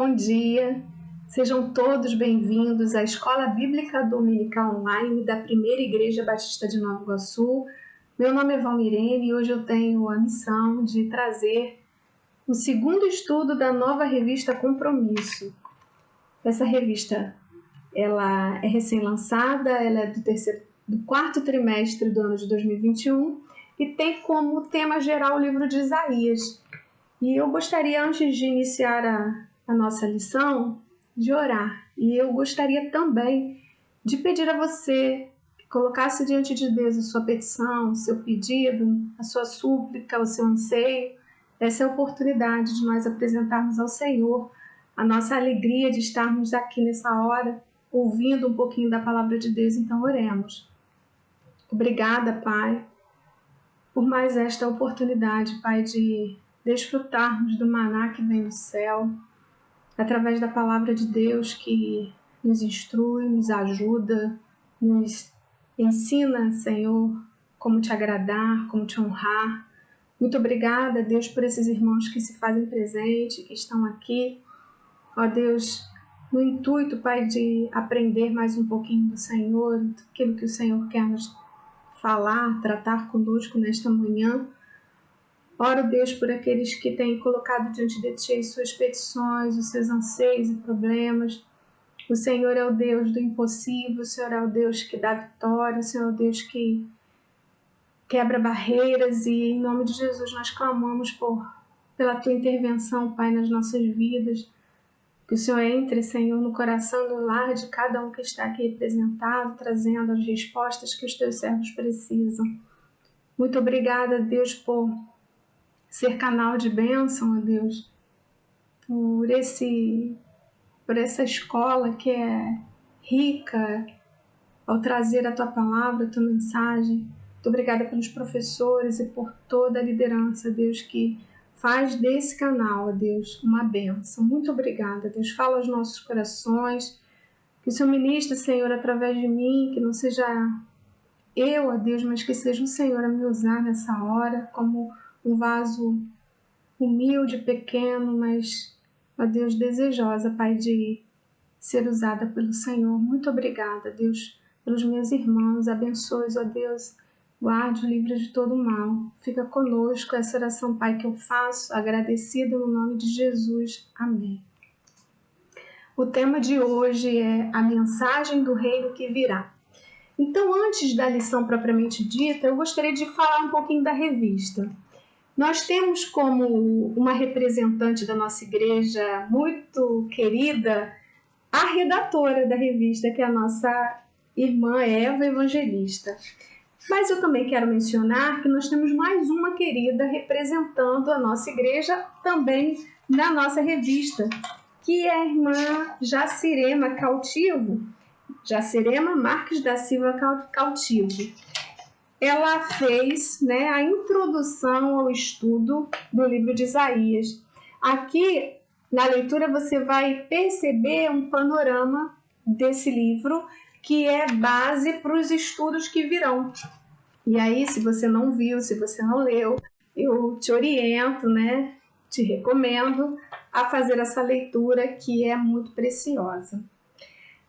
bom dia. Sejam todos bem-vindos à Escola Bíblica Dominical Online da Primeira Igreja Batista de Nova Iguaçu. Meu nome é Valmirene e hoje eu tenho a missão de trazer o segundo estudo da nova revista Compromisso. Essa revista ela é recém-lançada, ela é do quarto trimestre do ano de 2021 e tem como tema geral o livro de Isaías. E eu gostaria, antes de iniciar a nossa lição, de orar. E eu gostaria também de pedir a você que colocasse diante de Deus a sua petição, o seu pedido, a sua súplica, o seu anseio. Essa é a oportunidade de nós apresentarmos ao Senhor a nossa alegria de estarmos aqui nessa hora, ouvindo um pouquinho da palavra de Deus. Então oremos. Obrigada, Pai, por mais esta oportunidade, Pai, de desfrutarmos do maná que vem do céu, através da palavra de Deus que nos instrui, nos ajuda, nos ensina, Senhor, como te agradar, como te honrar. Muito obrigada, Deus, por esses irmãos que se fazem presente, que estão aqui. Ó Deus, no intuito, Pai, de aprender mais um pouquinho do Senhor, aquilo que o Senhor quer nos falar, tratar conosco nesta manhã. Oro, Deus, por aqueles que têm colocado diante de Ti as suas petições, os seus anseios e problemas. O Senhor é o Deus do impossível, o Senhor é o Deus que dá vitória, o Senhor é o Deus que quebra barreiras e, em nome de Jesus, nós clamamos pela Tua intervenção, Pai, nas nossas vidas. Que o Senhor entre, Senhor, no coração, no lar de cada um que está aqui representado, trazendo as respostas que os Teus servos precisam. Muito obrigada, Deus, por ser canal de bênção, ó Deus, por essa escola que é rica ao trazer a Tua palavra, a Tua mensagem. Muito obrigada pelos professores e por toda a liderança, Deus, que faz desse canal, ó Deus, uma bênção. Muito obrigada, Deus. Fala aos nossos corações, que o Senhor ministre, Senhor, através de mim, que não seja eu, ó Deus, mas que seja o Senhor a me usar nessa hora como um vaso humilde, pequeno, mas, ó Deus, desejosa, Pai, de ser usada pelo Senhor. Muito obrigada, Deus, pelos meus irmãos. Abençoe, ó Deus, guarde o livre de todo mal. Fica conosco essa oração, Pai, que eu faço, agradecida no nome de Jesus. Amém. O tema de hoje é a mensagem do reino que virá. Então, antes da lição propriamente dita, eu gostaria de falar um pouquinho da revista. Nós temos como uma representante da nossa igreja muito querida a redatora da revista, que é a nossa irmã Eva Evangelista. Mas eu também quero mencionar que nós temos mais uma querida representando a nossa igreja também na nossa revista, que é a irmã Jacirema Cautivo, Jacirema Marques da Silva Cautivo. Ela fez, a introdução ao estudo do livro de Isaías. Aqui, na leitura, você vai perceber um panorama desse livro que é base para os estudos que virão. E aí, se você não viu, se você não leu, eu te oriento, te recomendo a fazer essa leitura que é muito preciosa.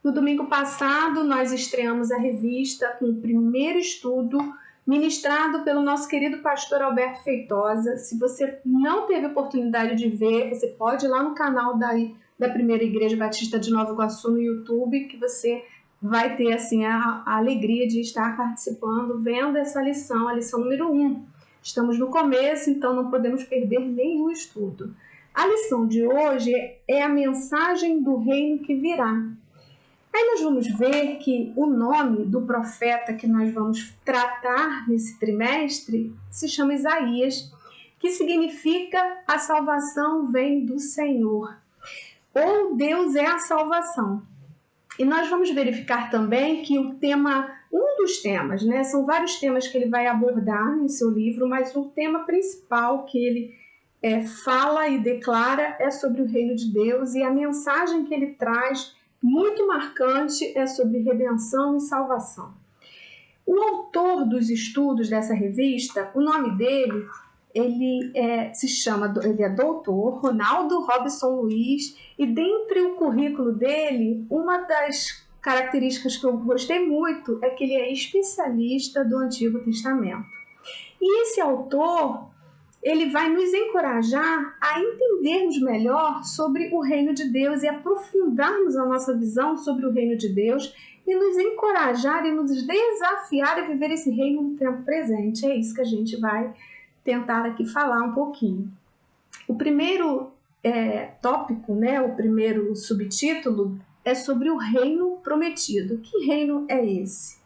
No domingo passado, nós estreamos a revista com o primeiro estudo ministrado pelo nosso querido pastor Alberto Feitosa. Se você não teve oportunidade de ver, você pode ir lá no canal da Primeira Igreja Batista de Nova Iguaçu no YouTube, que você vai ter assim, a alegria de estar participando, vendo essa lição, a lição número 1. Estamos no começo, então não podemos perder nenhum estudo. A lição de hoje é a mensagem do reino que virá. Aí nós vamos ver que o nome do profeta que nós vamos tratar nesse trimestre se chama Isaías, que significa a salvação vem do Senhor, ou Deus é a salvação. E nós vamos verificar também que o tema, um dos temas, são vários temas que ele vai abordar em seu livro, mas o tema principal que ele fala e declara é sobre o reino de Deus, e a mensagem que ele traz, muito marcante, é sobre redenção e salvação. O autor dos estudos dessa revista, o nome dele ele é doutor, Ronaldo Robson Luiz, e dentre o currículo dele, uma das características que eu gostei muito é que ele é especialista do Antigo Testamento. E esse autor, ele vai nos encorajar a entendermos melhor sobre o reino de Deus e aprofundarmos a nossa visão sobre o reino de Deus e nos encorajar e nos desafiar a viver esse reino no tempo presente. É isso que a gente vai tentar aqui falar um pouquinho. O primeiro tópico, o primeiro subtítulo é sobre o reino prometido. Que reino é esse?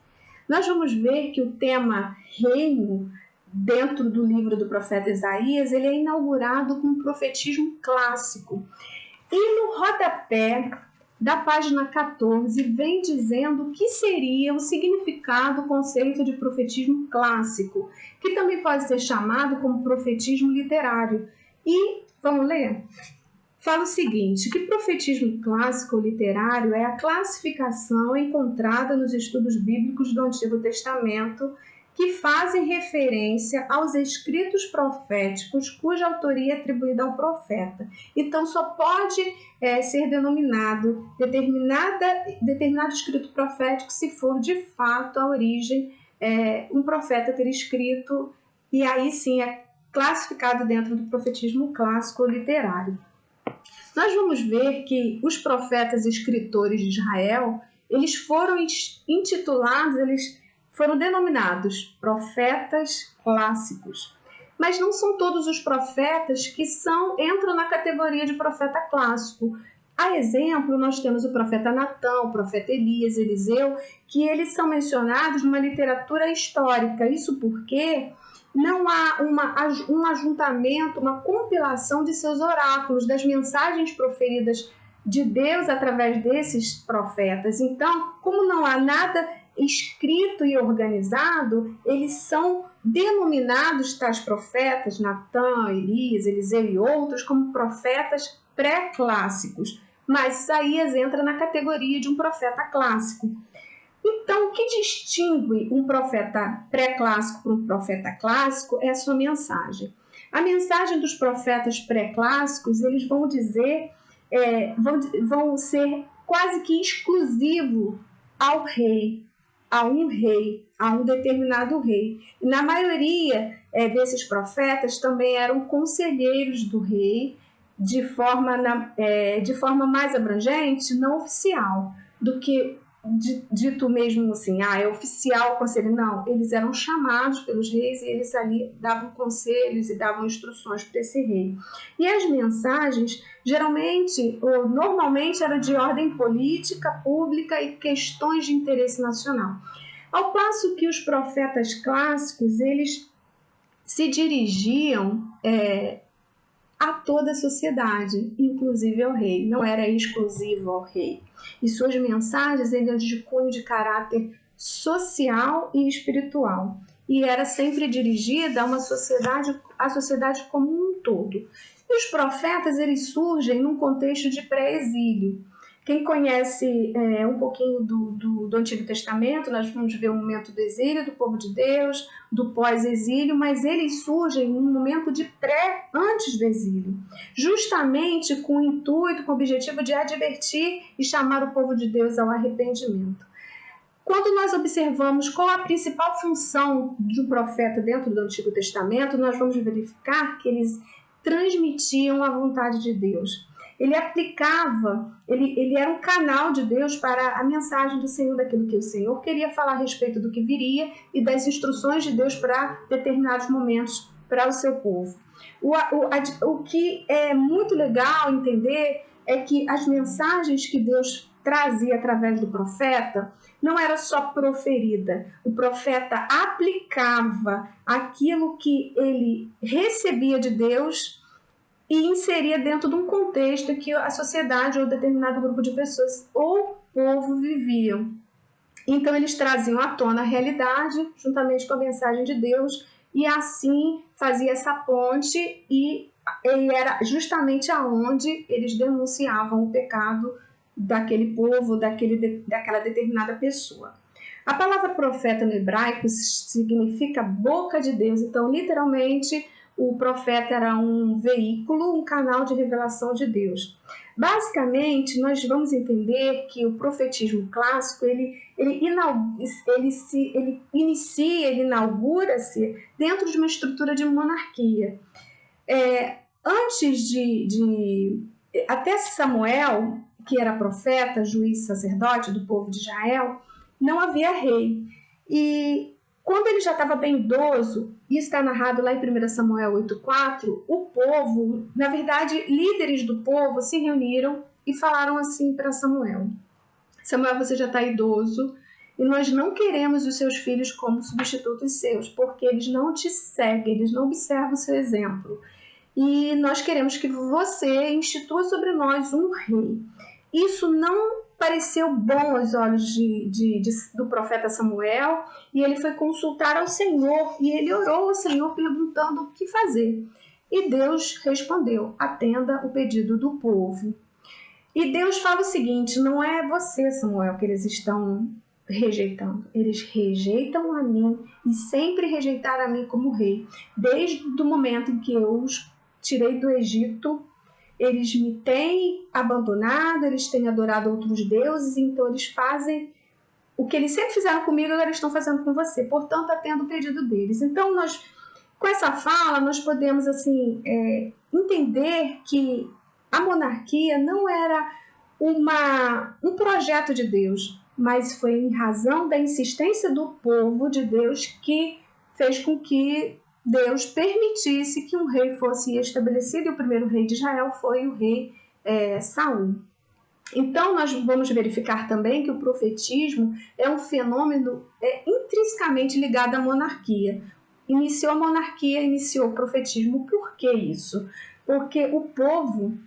Nós vamos ver que o tema reino, dentro do livro do profeta Isaías, ele é inaugurado com um profetismo clássico. E no rodapé da página 14 vem dizendo o que seria o significado do conceito de profetismo clássico, que também pode ser chamado como profetismo literário. E, vamos ler? Fala o seguinte, que profetismo clássico ou literário é a classificação encontrada nos estudos bíblicos do Antigo Testamento que fazem referência aos escritos proféticos cuja autoria é atribuída ao profeta. Então, só pode ser denominado determinado escrito profético se for, de fato, a origem um profeta ter escrito, e aí sim é classificado dentro do profetismo clássico ou literário. Nós vamos ver que os profetas escritores de Israel, eles foram intitulados, eles foram denominados profetas clássicos. Mas não são todos os profetas que entram na categoria de profeta clássico. A exemplo, nós temos o profeta Natã, o profeta Elias, Eliseu, que eles são mencionados numa literatura histórica. Isso porque não há um ajuntamento, uma compilação de seus oráculos, das mensagens proferidas de Deus através desses profetas. Então, como não há nada escrito e organizado, eles são denominados, tais profetas, Natã, Elias, Eliseu e outros, como profetas pré-clássicos. Mas Isaías entra na categoria de um profeta clássico. Então, o que distingue um profeta pré-clássico para um profeta clássico é a sua mensagem. A mensagem dos profetas pré-clássicos, eles vão dizer, vão ser quase que exclusivo ao rei, a um determinado rei. E na maioria desses profetas também eram conselheiros do rei, de forma mais abrangente, não oficial, do que dito mesmo assim, é oficial o conselho. Não, eles eram chamados pelos reis e eles ali davam conselhos e davam instruções para esse rei. E as mensagens, geralmente ou normalmente, eram de ordem política, pública e questões de interesse nacional. Ao passo que os profetas clássicos, eles se dirigiam a toda a sociedade, inclusive ao rei, não era exclusivo ao rei. E suas mensagens eram de cunho de caráter social e espiritual, e era sempre dirigida à sociedade como um todo. E os profetas, eles surgem num contexto de pré-exílio. Quem conhece um pouquinho do Antigo Testamento, nós vamos ver o momento do exílio do povo de Deus, do pós-exílio, mas eles surgem num momento de antes do exílio, justamente com o intuito, com o objetivo de advertir e chamar o povo de Deus ao arrependimento. Quando nós observamos qual a principal função de um profeta dentro do Antigo Testamento, nós vamos verificar que eles transmitiam a vontade de Deus. Ele aplicava, ele era um canal de Deus para a mensagem do Senhor, daquilo que o Senhor queria falar a respeito do que viria e das instruções de Deus para determinados momentos para o seu povo. O que é muito legal entender é que as mensagens que Deus trazia através do profeta não era só proferida. O profeta aplicava aquilo que ele recebia de Deus e inseria dentro de um contexto que a sociedade ou determinado grupo de pessoas ou povo viviam. Então, eles traziam à tona a realidade, juntamente com a mensagem de Deus, e assim fazia essa ponte, e era justamente aonde eles denunciavam o pecado daquele povo, daquela determinada pessoa. A palavra profeta no hebraico significa boca de Deus, então, literalmente, o profeta era um veículo, um canal de revelação de Deus. Basicamente, nós vamos entender que o profetismo clássico, ele inaugura-se dentro de uma estrutura de monarquia. Antes até Samuel, que era profeta, juiz, sacerdote do povo de Israel, não havia rei. E quando ele já estava bem idoso, e está narrado lá em 1 Samuel 8,4, o povo, na verdade, líderes do povo se reuniram e falaram assim para Samuel: Samuel, você já está idoso e nós não queremos os seus filhos como substitutos seus, porque eles não te seguem, eles não observam o seu exemplo. E nós queremos que você institua sobre nós um rei. Isso não pareceu bom aos olhos do profeta Samuel, e ele foi consultar ao Senhor, e ele orou ao Senhor perguntando o que fazer. E Deus respondeu: atenda o pedido do povo. E Deus fala o seguinte: não é você, Samuel, que eles estão rejeitando. Eles rejeitam a mim e sempre rejeitaram a mim como rei. Desde o momento em que eu os tirei do Egito, eles me têm abandonado, eles têm adorado outros deuses, então eles fazem o que eles sempre fizeram comigo, agora eles estão fazendo com você. Portanto, atendo o pedido deles. Então, com essa fala, nós podemos entender que a monarquia não era um projeto de Deus, mas foi em razão da insistência do povo de Deus que fez com que Deus permitisse que um rei fosse estabelecido, e o primeiro rei de Israel foi o rei Saul. Então, nós vamos verificar também que o profetismo é um fenômeno intrinsecamente ligado à monarquia. Iniciou a monarquia, iniciou o profetismo. Por que isso? Porque o povo,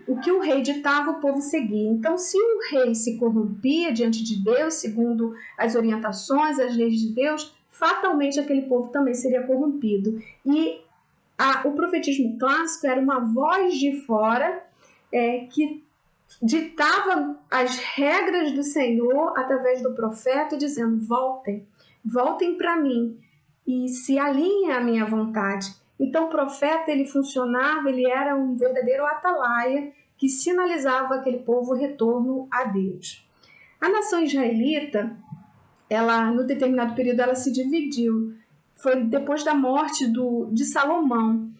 o que o rei ditava, o povo seguia. Então, se um rei se corrompia diante de Deus, segundo as orientações, as leis de Deus, fatalmente aquele povo também seria corrompido. E o profetismo clássico era uma voz de fora que ditava as regras do Senhor através do profeta, dizendo: voltem para mim e se alinhem à minha vontade. Então o profeta, ele funcionava, ele era um verdadeiro atalaia que sinalizava aquele povo o retorno a Deus. A nação israelita, ela, no determinado período, ela se dividiu. Foi depois da morte de Salomão.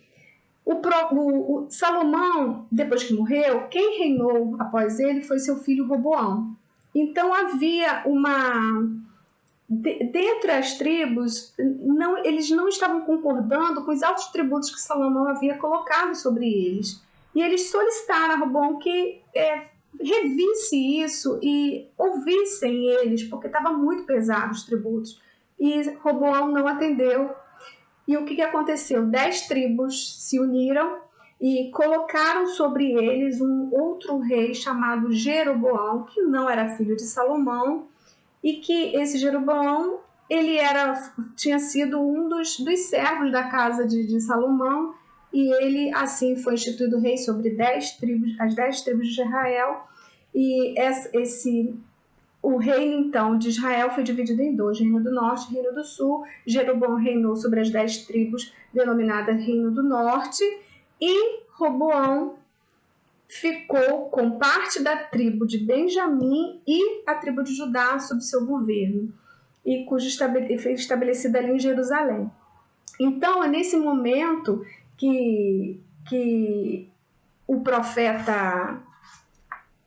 Salomão, depois que morreu, quem reinou após ele foi seu filho Roboão. Então havia dentre as tribos, eles não estavam concordando com os altos tributos que Salomão havia colocado sobre eles. E eles solicitaram a Roboão que revisse isso e ouvissem eles, porque estava muito pesado os tributos. E Roboão não atendeu. E o que aconteceu? 10 tribos se uniram e colocaram sobre eles um outro rei chamado Jeroboão, que não era filho de Salomão, e que esse Jeroboão, ele tinha sido um dos servos da casa de Salomão, e ele assim foi instituído rei sobre as 10 tribos de Israel. E o reino, então, de Israel foi dividido em dois: Reino do Norte e Reino do Sul. Jeroboão reinou sobre as 10 tribos, denominada Reino do Norte, e Roboão ficou com parte da tribo de Benjamim e a tribo de Judá sob seu governo, e foi estabelecida ali em Jerusalém. Então, é nesse momento que o profeta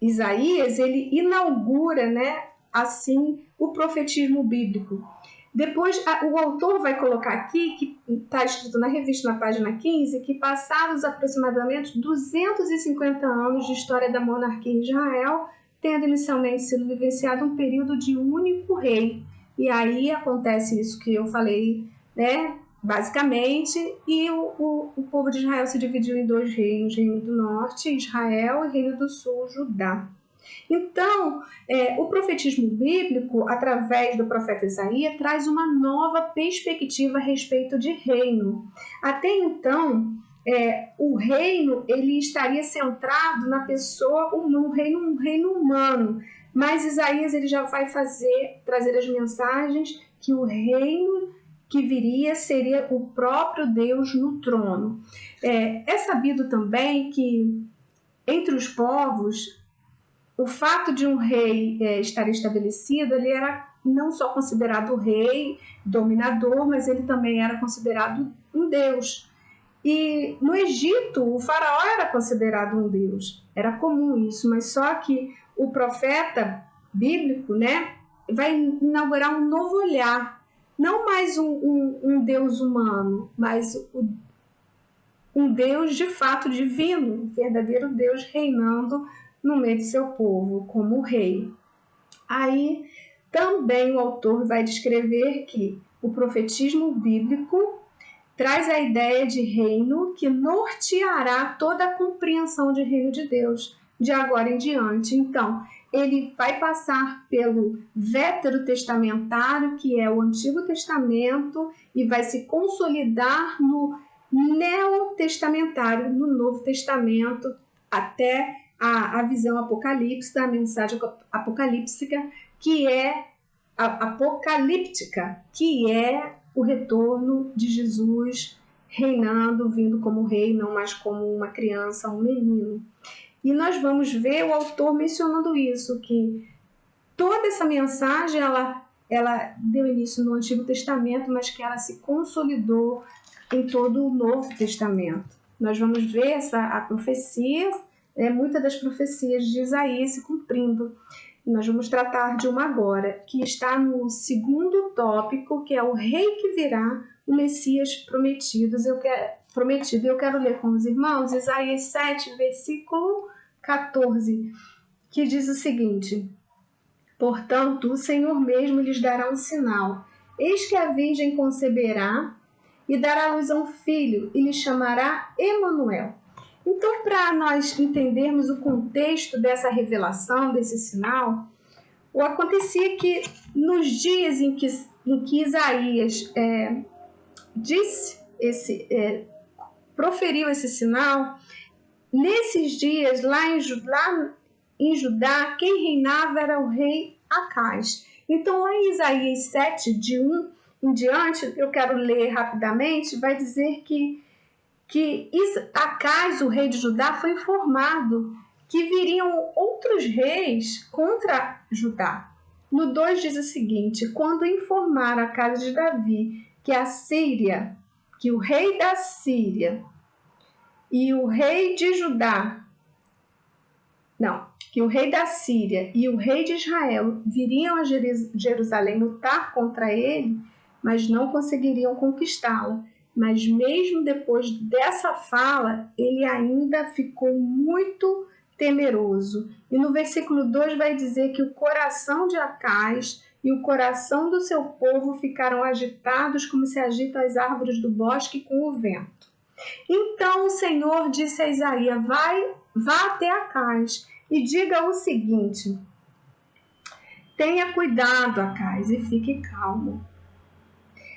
Isaías, ele inaugura, assim, o profetismo bíblico. Depois, o autor vai colocar aqui, que está escrito na revista na página 15, que passados aproximadamente 250 anos de história da monarquia em Israel, tendo inicialmente sido vivenciado um período de um único rei. E aí acontece isso que eu falei, basicamente, e o povo de Israel se dividiu em dois reinos: Reino do Norte, Israel, e Reino do Sul, Judá. Então, o profetismo bíblico, através do profeta Isaías, traz uma nova perspectiva a respeito de reino. Até então, o reino, ele estaria centrado na pessoa, um reino humano, mas Isaías, ele já vai trazer as mensagens que o reino que viria seria o próprio Deus no trono. É sabido também que entre os povos, o fato de um rei estar estabelecido, ele era não só considerado rei, dominador, mas ele também era considerado um deus. E no Egito, o faraó era considerado um deus. Era comum isso, mas só que o profeta bíblico, né, vai inaugurar um novo olhar. Não mais um deus humano, mas um Deus de fato divino, um verdadeiro Deus reinando no meio do seu povo, como rei. Aí também o autor vai descrever que o profetismo bíblico traz a ideia de reino que norteará toda a compreensão de reino de Deus, de agora em diante. Então, ele vai passar pelo veterotestamentário, que é o Antigo Testamento, e vai se consolidar no neotestamentário, no Novo Testamento, até a visão apocalíptica, a mensagem apocalíptica, que é apocalíptica, que é o retorno de Jesus reinando, vindo como rei, não mais como uma criança, um menino. E nós vamos ver o autor mencionando isso, que toda essa mensagem ela deu início no Antigo Testamento, mas que ela se consolidou em todo o Novo Testamento. Nós vamos ver a profecia, muitas das profecias de Isaías se cumprindo. Nós vamos tratar de uma agora, que está no segundo tópico, que é o rei que virá, o Messias prometido. Eu quero ler com os irmãos Isaías 7, versículo 14, que diz o seguinte: portanto, o Senhor mesmo lhes dará um sinal. Eis que a virgem conceberá e dará à luz a um filho, e lhe chamará Emanuel. Então, para nós entendermos o contexto dessa revelação, desse sinal, acontecia que nos dias em que Isaías proferiu esse sinal, nesses dias, lá em Judá, quem reinava era o rei Acaz. Então, lá em Isaías 7, de 1 em diante, eu quero ler rapidamente, vai dizer que Acaz, o rei de Judá, foi informado que viriam outros reis contra Judá. No 2 diz o seguinte: quando informaram a casa de Davi que a Síria, que o rei da Síria e o rei de Judá, que o rei da Síria e o rei de Israel viriam a Jerusalém lutar contra ele, mas não conseguiriam conquistá-la. Mas mesmo depois dessa fala, ele ainda ficou muito temeroso. E no versículo 2 vai dizer que o coração de Acaz e o coração do seu povo ficaram agitados como se agitam as árvores do bosque com o vento. Então o Senhor disse a Isaías: vá até Acaz e diga o seguinte: tenha cuidado, Acaz, e fique calmo.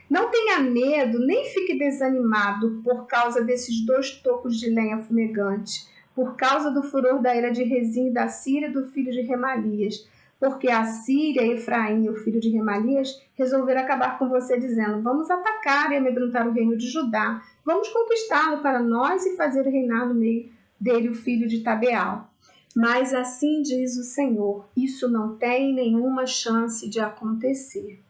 Não tenha medo, nem fique desanimado por causa desses 2 tocos de lenha fumegante, por causa do furor da ira de Rezim, da Síria e do filho de Remalias, porque a Síria, Efraim, o filho de Remalias, resolveram acabar com você, dizendo: vamos atacar e amedrontar o reino de Judá, vamos conquistá-lo para nós e fazer reinar no meio dele o filho de Tabeal. Mas assim diz o Senhor: isso não tem nenhuma chance de acontecer.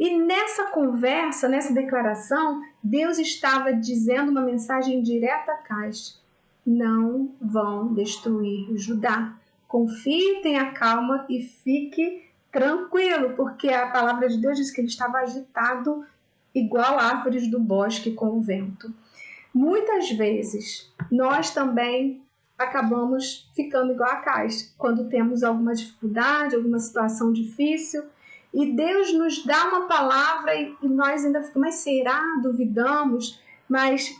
E nessa conversa, nessa declaração, Deus estava dizendo uma mensagem direta a Acaz: não vão destruir Judá. Confie, tenha calma e fique tranquilo, porque a palavra de Deus diz que ele estava agitado igual árvores do bosque com o vento. Muitas vezes, nós também acabamos ficando igual a Acaz, quando temos alguma dificuldade, alguma situação difícil, e Deus nos dá uma palavra e nós ainda ficamos: mas será? Duvidamos, mas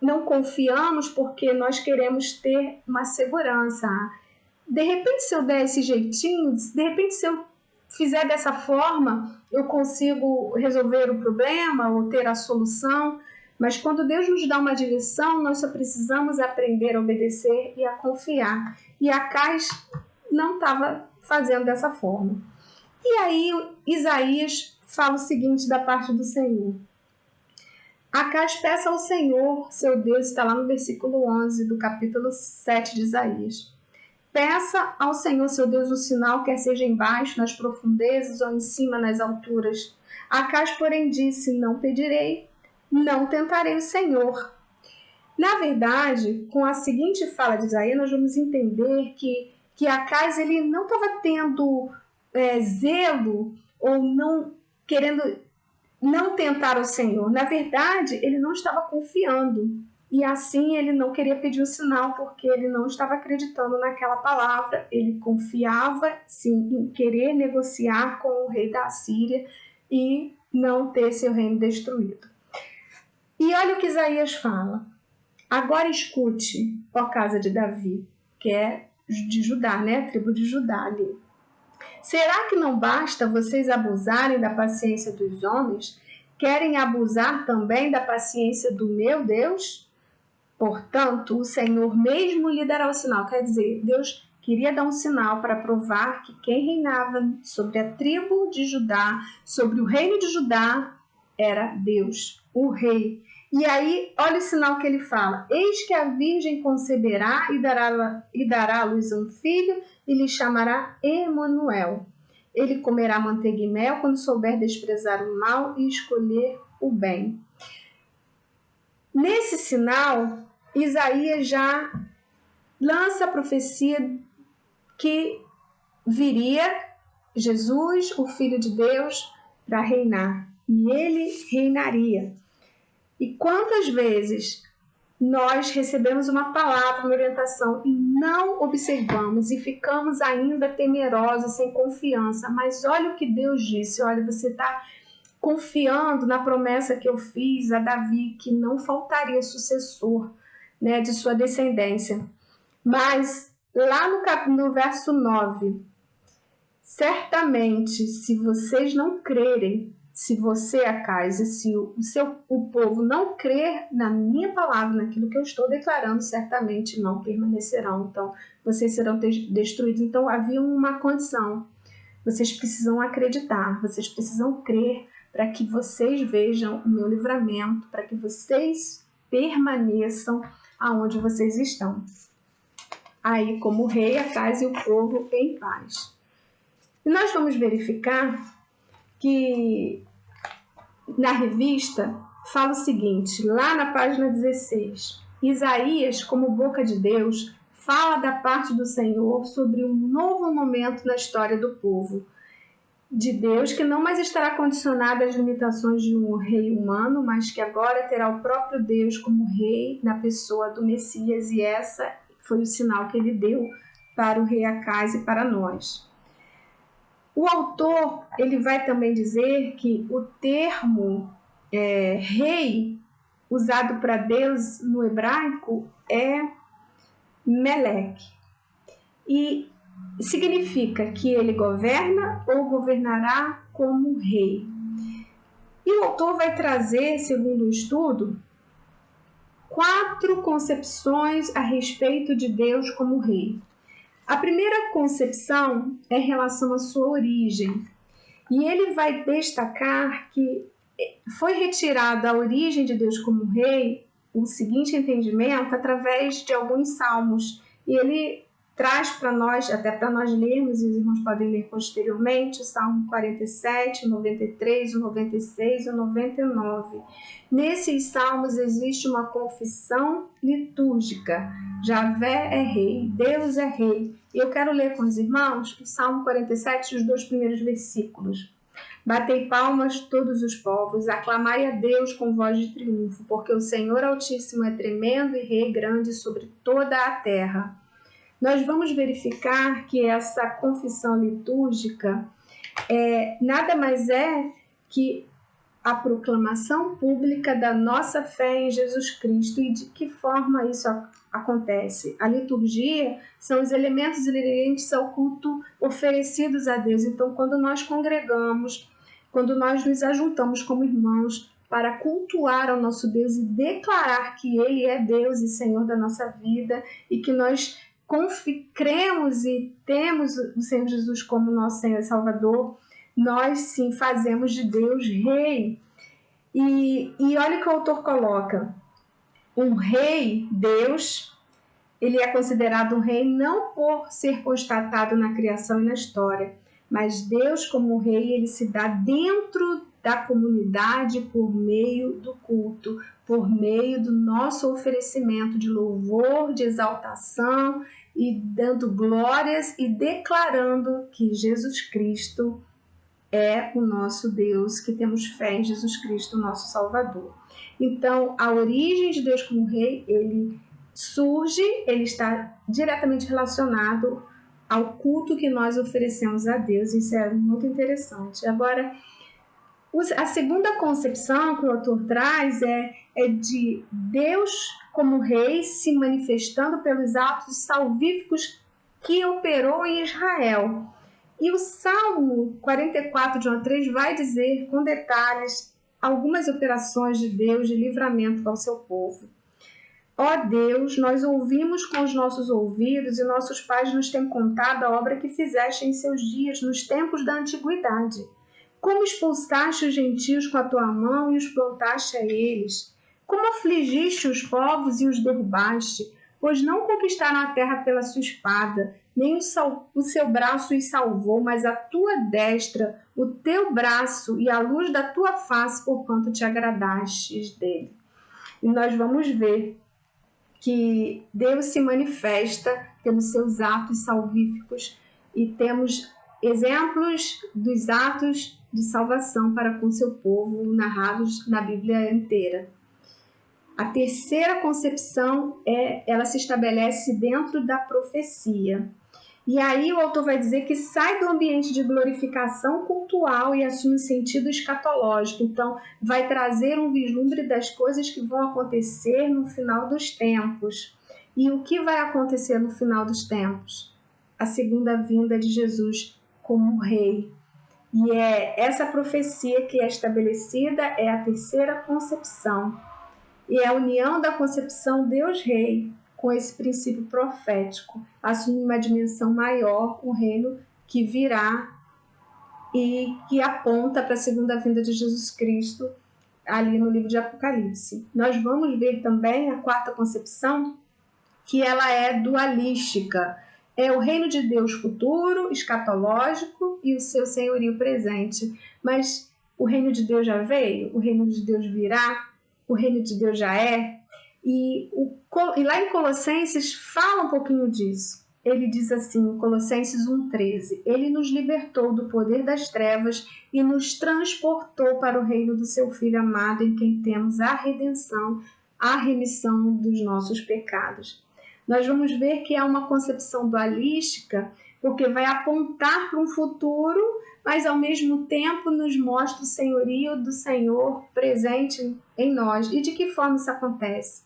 não confiamos porque nós queremos ter uma segurança. De repente, se eu der esse jeitinho, de repente, se eu fizer dessa forma, eu consigo resolver o problema ou ter a solução. Mas quando Deus nos dá uma direção, nós só precisamos aprender a obedecer e a confiar. E Acaz não estava fazendo dessa forma. E aí Isaías fala o seguinte da parte do Senhor. Acais peça ao Senhor, seu Deus, está lá no versículo 11 do capítulo 7 de Isaías. Peça ao Senhor, seu Deus, um sinal, quer seja embaixo, nas profundezas ou em cima, nas alturas. Acais, porém, disse, não pedirei, não tentarei o Senhor. Na verdade, com a seguinte fala de Isaías, nós vamos entender que Acais ele não estava tendo zelo ou não querendo não tentar o Senhor. Na verdade, ele não estava confiando. E assim ele não queria pedir o sinal porque ele não estava acreditando naquela palavra. Ele confiava, sim, em querer negociar com o rei da Assíria e não ter seu reino destruído. E olha o que Isaías fala. Agora escute, ó casa de Davi, que é de Judá, né? A tribo de Judá ali. Será que não basta vocês abusarem da paciência dos homens? Querem abusar também da paciência do meu Deus? Portanto, o Senhor mesmo lhe dará o sinal. Quer dizer, Deus queria dar um sinal para provar que quem reinava sobre a tribo de Judá, sobre o reino de Judá, era Deus, o rei. E aí, olha o sinal que ele fala. Eis que a virgem conceberá e dará à luz um filho e lhe chamará Emanuel. Ele comerá manteiga e mel quando souber desprezar o mal e escolher o bem. Nesse sinal, Isaías já lança a profecia que viria Jesus, o Filho de Deus, para reinar. E ele reinaria. E quantas vezes nós recebemos uma palavra, uma orientação e não observamos e ficamos ainda temerosos, sem confiança. Mas olha o que Deus disse, olha, você está confiando na promessa que eu fiz a Davi, que não faltaria sucessor, né, de sua descendência. Mas lá no verso 9, certamente, se vocês não crerem, se você, Acais, e se o povo não crer na minha palavra, naquilo que eu estou declarando, certamente não permanecerão. Então, vocês serão destruídos. Então, havia uma condição. Vocês precisam acreditar, vocês precisam crer para que vocês vejam o meu livramento, para que vocês permaneçam aonde vocês estão. Aí, como rei, Acais e o povo em paz. E nós vamos verificar que na revista fala o seguinte, lá na página 16, Isaías, como boca de Deus, fala da parte do Senhor sobre um novo momento na história do povo de Deus, que não mais estará condicionado às limitações de um rei humano, mas que agora terá o próprio Deus como rei na pessoa do Messias, e essa foi o sinal que ele deu para o rei Acais e para nós. O autor ele vai também dizer que o termo rei usado para Deus no hebraico é Melech e significa que ele governa ou governará como rei. E o autor vai trazer, segundo o estudo, 4 concepções a respeito de Deus como rei. A primeira concepção é em relação à sua origem, e ele vai destacar que foi retirada a origem de Deus como rei, o seguinte entendimento, através de alguns salmos, e ele traz para nós, até para nós lermos, e os irmãos podem ler posteriormente, o Salmo 47, o 93, o 96 e o 99. Nesses salmos existe uma confissão litúrgica. Javé é rei, Deus é rei. E eu quero ler com os irmãos o Salmo 47, os 2 primeiros versículos. Batei palmas todos os povos, aclamai a Deus com voz de triunfo, porque o Senhor Altíssimo é tremendo e rei grande sobre toda a terra. Nós vamos verificar que essa confissão litúrgica nada mais é que a proclamação pública da nossa fé em Jesus Cristo. E de que forma isso acontece? A liturgia são os elementos inerentes ao culto oferecidos a Deus. Então, quando nós congregamos, quando nós nos ajuntamos como irmãos para cultuar ao nosso Deus e declarar que Ele é Deus e Senhor da nossa vida e que nós cremos e temos o Senhor Jesus como nosso Senhor e Salvador, nós sim fazemos de Deus rei. E olha o que o autor coloca: um rei, Deus, ele é considerado um rei não por ser constatado na criação e na história, mas Deus, como rei, ele se dá dentro da comunidade por meio do culto, por meio do nosso oferecimento de louvor, de exaltação e dando glórias e declarando que Jesus Cristo é o nosso Deus, que temos fé em Jesus Cristo, nosso Salvador. Então, a origem de Deus como rei, ele surge, ele está diretamente relacionado ao culto que nós oferecemos a Deus. Isso é muito interessante. Agora, a segunda concepção que o autor traz é de Deus como rei se manifestando pelos atos salvíficos que operou em Israel. E o Salmo 44, de 1 a 3, vai dizer com detalhes algumas operações de Deus de livramento ao seu povo. Ó Deus, nós ouvimos com os nossos ouvidos e nossos pais nos têm contado a obra que fizeste em seus dias, nos tempos da antiguidade. Como expulsaste os gentios com a tua mão e os plantaste a eles? Como afligiste os povos e os derrubaste? Pois não conquistaram a terra pela sua espada, nem o seu braço os salvou, mas a tua destra, o teu braço e a luz da tua face, porquanto te agradastes dele. E nós vamos ver que Deus se manifesta pelos seus atos salvíficos e temos exemplos dos atos de salvação para com seu povo narrados na Bíblia inteira. A terceira concepção ela se estabelece dentro da profecia. E aí o autor vai dizer que sai do ambiente de glorificação cultual e assume um sentido escatológico. Então, vai trazer um vislumbre das coisas que vão acontecer no final dos tempos. E o que vai acontecer no final dos tempos? A segunda vinda de Jesus como rei. E é essa profecia que é estabelecida, é a terceira concepção. E é a união da concepção Deus-Rei com esse princípio profético assume uma dimensão maior, um reino que virá e que aponta para a segunda vinda de Jesus Cristo ali no livro de Apocalipse. Nós vamos ver também a quarta concepção, que ela é dualística. É o reino de Deus futuro, escatológico, e o seu senhorio presente. Mas o reino de Deus já veio, o reino de Deus virá, o reino de Deus já é. E lá em Colossenses fala um pouquinho disso. Ele diz assim, Colossenses 1,13: Ele nos libertou do poder das trevas e nos transportou para o reino do seu Filho amado, em quem temos a redenção, a remissão dos nossos pecados. Nós vamos ver que é uma concepção dualística, porque vai apontar para um futuro, mas ao mesmo tempo nos mostra o senhorio do Senhor presente em nós. E de que forma isso acontece?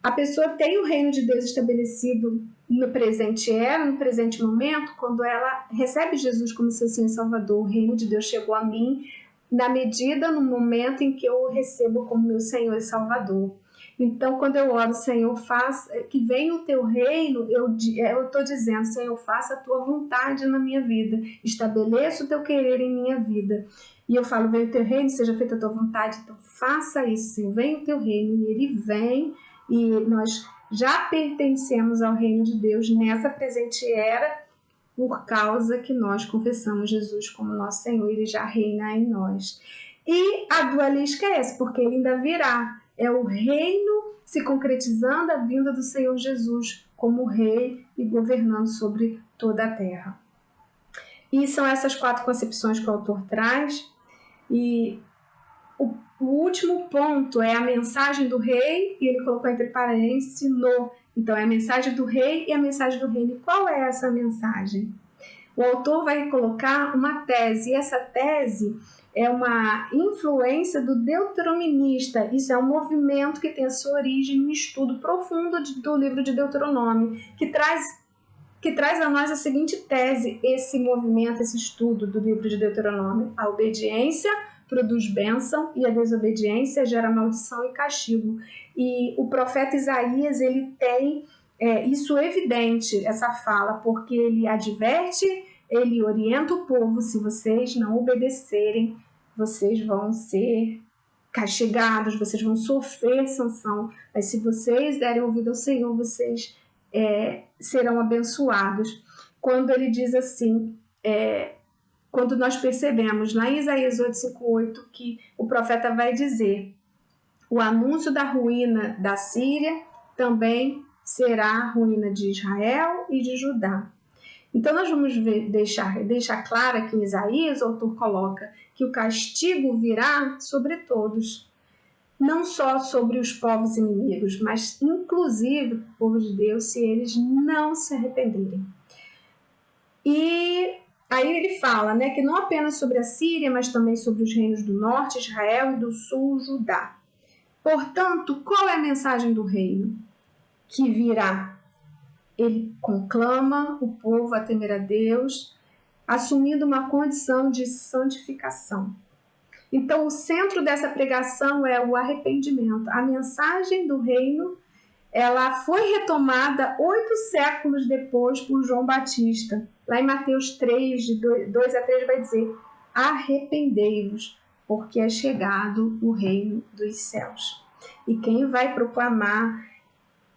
A pessoa tem o reino de Deus estabelecido no presente era, no presente momento, quando ela recebe Jesus como seu Senhor e Salvador. O reino de Deus chegou a mim na medida, no momento em que eu o recebo como meu Senhor e Salvador. Então, quando eu oro, Senhor, que venha o teu reino, eu estou dizendo, Senhor, faça a tua vontade na minha vida, estabeleça o teu querer em minha vida. E eu falo, venha o teu reino, seja feita a tua vontade, então faça isso, Senhor, venha o teu reino, e ele vem, e nós já pertencemos ao reino de Deus nessa presente era, por causa que nós confessamos Jesus como nosso Senhor, ele já reina em nós. E a dualística é essa, porque ele ainda virá. É o reino se concretizando a vinda do Senhor Jesus como rei e governando sobre toda a terra. E são essas quatro concepções que o autor traz. E o último ponto é a mensagem do rei, e ele colocou entre parênteses no. Então, é a mensagem do rei e a mensagem do reino. E qual é essa mensagem? O autor vai colocar uma tese, e essa tese é uma influência do deuteronomista. Isso é um movimento que tem a sua origem no estudo profundo do livro de Deuteronômio, que traz a nós a seguinte tese, esse movimento, esse estudo do livro de Deuteronômio: a obediência produz bênção e a desobediência gera maldição e castigo. E o profeta Isaías, ele tem isso evidente, essa fala, porque ele adverte ele orienta o povo: se vocês não obedecerem, vocês vão ser castigados, vocês vão sofrer sanção, mas se vocês derem ouvido ao Senhor, vocês serão abençoados. Quando ele diz assim, quando nós percebemos lá em Isaías 8:5-8 que o profeta vai dizer: o anúncio da ruína da Síria também será a ruína de Israel e de Judá. Então nós vamos deixar claro que em Isaías o autor coloca que o castigo virá sobre todos, não só sobre os povos inimigos, mas inclusive o povo de Deus, se eles não se arrependerem. E aí ele fala, que não apenas sobre a Síria, mas também sobre os reinos do norte, Israel, e do sul, Judá. Portanto, qual é a mensagem do reino que virá? Ele conclama o povo a temer a Deus, assumindo uma condição de santificação. Então, o centro dessa pregação é o arrependimento. A mensagem do reino, ela foi retomada 8 séculos depois por João Batista. Lá em Mateus 3, de 2-3, vai dizer: arrependei-vos, porque é chegado o reino dos céus. E quem vai proclamar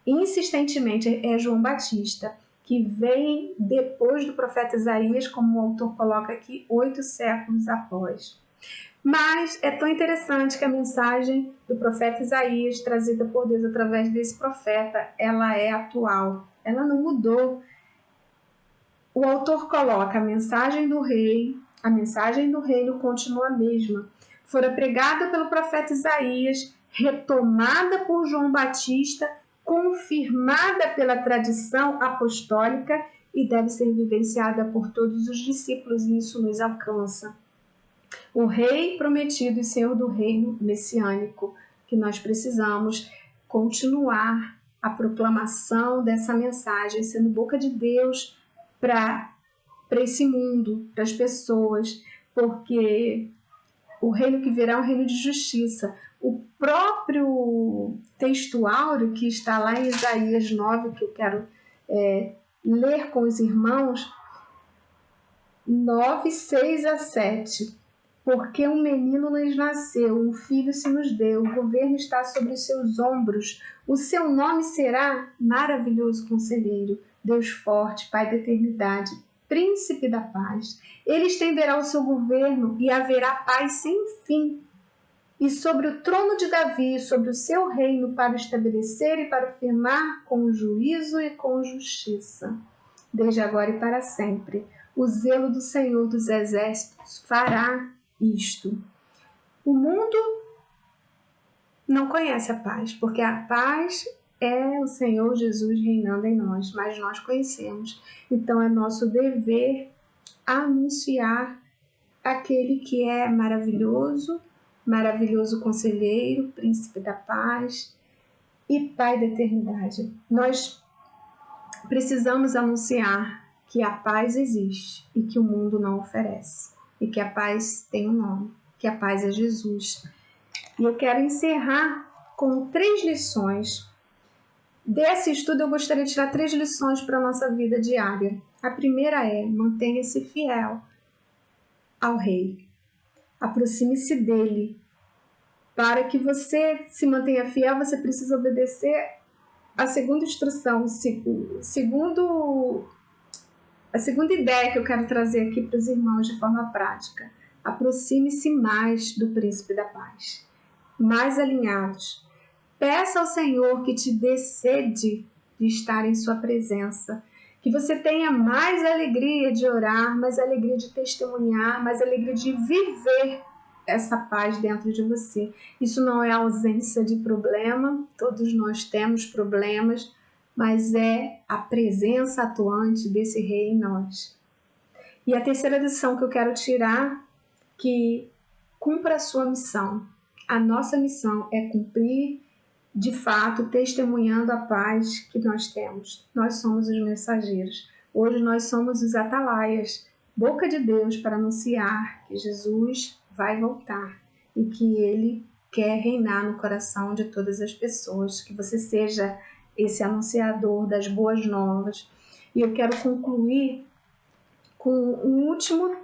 insistentemente é João Batista, que vem depois do profeta Isaías, como o autor coloca aqui, 8 séculos após. Mas é tão interessante que a mensagem do profeta Isaías, trazida por Deus através desse profeta, ela é atual, ela não mudou. O autor coloca: a mensagem do rei, a mensagem do reino continua a mesma. Fora pregada pelo profeta Isaías, retomada por João Batista, confirmada pela tradição apostólica e deve ser vivenciada por todos os discípulos, e isso nos alcança. O rei prometido e Senhor do reino messiânico, que nós precisamos continuar a proclamação dessa mensagem, sendo boca de Deus para esse mundo, para as pessoas, porque o reino que virá é um reino de justiça. O próprio texto áureo que está lá em Isaías 9, que eu quero ler com os irmãos, 9, 6-7. Porque um menino nos nasceu, um filho se nos deu, o governo está sobre os seus ombros. O seu nome será Maravilhoso Conselheiro, Deus Forte, Pai da Eternidade, Príncipe da Paz. Ele estenderá o seu governo e haverá paz sem fim. E sobre o trono de Davi, sobre o seu reino, para estabelecer e para firmar com juízo e com justiça, desde agora e para sempre. O zelo do Senhor dos Exércitos fará isto. O mundo não conhece a paz, porque a paz é o Senhor Jesus reinando em nós, mas nós conhecemos. Então é nosso dever anunciar aquele que é maravilhoso, maravilhoso conselheiro, príncipe da paz e pai da eternidade. Nós precisamos anunciar que a paz existe e que o mundo não oferece, e que a paz tem um nome, que a paz é Jesus. E eu quero encerrar com 3 lições. Desse estudo eu gostaria de tirar 3 lições para a nossa vida diária. A primeira é: mantenha-se fiel ao Rei. Aproxime-se dele. Para que você se mantenha fiel, você precisa obedecer a segunda instrução, a segunda ideia que eu quero trazer aqui para os irmãos de forma prática. Aproxime-se mais do Príncipe da Paz, mais alinhados. Peça ao Senhor que te dê sede de estar em sua presença, que você tenha mais alegria de orar, mais alegria de testemunhar, mais alegria de viver essa paz dentro de você. Isso não é ausência de problema, todos nós temos problemas, mas é a presença atuante desse Rei em nós. E a terceira lição que eu quero tirar, que cumpra a sua missão. A nossa missão é cumprir, de fato, testemunhando a paz que nós temos. Nós somos os mensageiros. Hoje nós somos os atalaias, boca de Deus para anunciar que Jesus vai voltar e que Ele quer reinar no coração de todas as pessoas. Que você seja esse anunciador das boas novas. E eu quero concluir com um último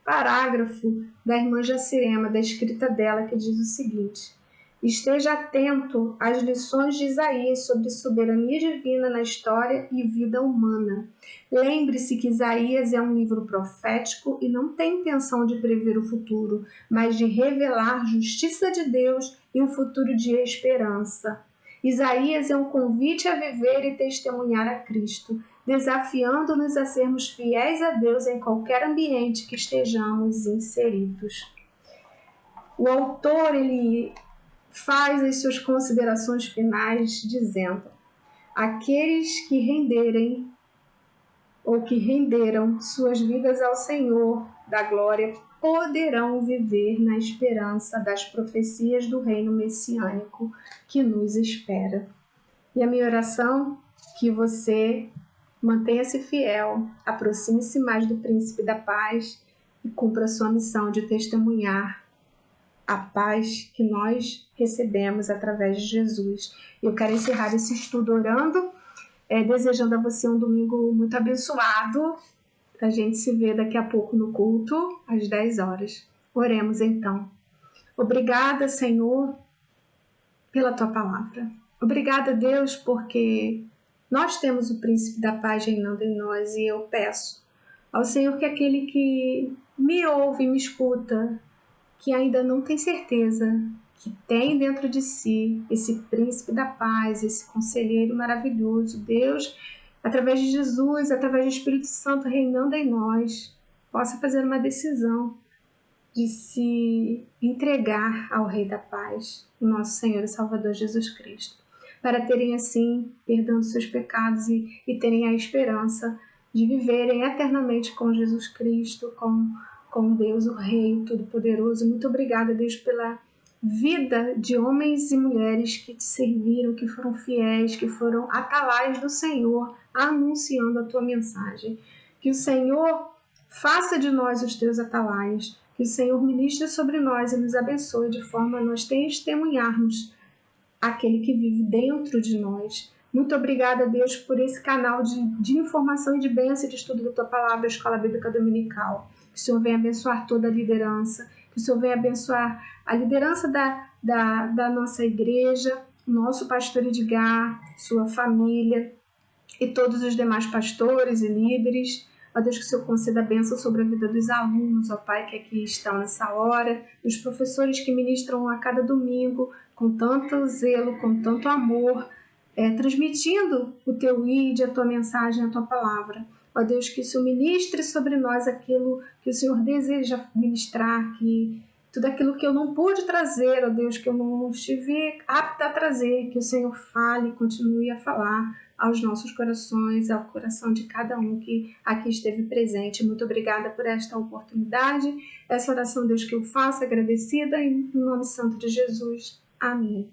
parágrafo da irmã Jacirema, da escrita dela, que diz o seguinte: esteja atento às lições de Isaías sobre soberania divina na história e vida humana. Lembre-se que Isaías é um livro profético e não tem intenção de prever o futuro, mas de revelar a justiça de Deus e um futuro de esperança. Isaías é um convite a viver e testemunhar a Cristo, desafiando-nos a sermos fiéis a Deus em qualquer ambiente que estejamos inseridos. O autor, ele faz as suas considerações finais dizendo: aqueles que renderem ou que renderam suas vidas ao Senhor da glória poderão viver na esperança das profecias do reino messiânico que nos espera. E a minha oração, que você mantenha-se fiel, aproxime-se mais do Príncipe da Paz e cumpra a sua missão de testemunhar a paz que nós recebemos através de Jesus. Eu quero encerrar esse estudo orando, desejando a você um domingo muito abençoado. A gente se vê daqui a pouco no culto, às 10 horas. Oremos então. Obrigada, Senhor, pela Tua palavra. Obrigada, Deus, porque nós temos o Príncipe da Paz reinando em nós, e eu peço ao Senhor que aquele que me ouve e me escuta, que ainda não tem certeza que tem dentro de si esse Príncipe da Paz, esse conselheiro maravilhoso, Deus, através de Jesus, através do Espírito Santo reinando em nós, possa fazer uma decisão de se entregar ao Rei da Paz, o nosso Senhor e Salvador Jesus Cristo, para terem assim perdão dos seus pecados e terem a esperança de viverem eternamente com Jesus Cristo, com Deus, o Rei Todo-Poderoso. Muito obrigada, Deus, pela vida de homens e mulheres que te serviram, que foram fiéis, que foram atalaios do Senhor, anunciando a tua mensagem. Que o Senhor faça de nós os teus atalaios, que o Senhor ministre sobre nós e nos abençoe de forma a nós testemunharmos aquele que vive dentro de nós. Muito obrigada, Deus, por esse canal de informação e de bênção e de estudo da tua palavra, a Escola Bíblica Dominical. Que o Senhor venha abençoar toda a liderança, que o Senhor venha abençoar a liderança da nossa igreja, nosso pastor Edgar, sua família e todos os demais pastores e líderes. Ó Deus, que o Senhor conceda a bênção sobre a vida dos alunos, ó Pai, que aqui estão nessa hora, dos professores que ministram a cada domingo com tanto zelo, com tanto amor, transmitindo o teu ID, a tua mensagem, a tua palavra. Ó Deus, que o Senhor ministre sobre nós aquilo que o Senhor deseja ministrar, que tudo aquilo que eu não pude trazer, ó Deus, que eu não estive apta a trazer, que o Senhor fale e continue a falar aos nossos corações, ao coração de cada um que aqui esteve presente. Muito obrigada por esta oportunidade. Essa oração, Deus, que eu faço, agradecida, em nome santo de Jesus. Amém.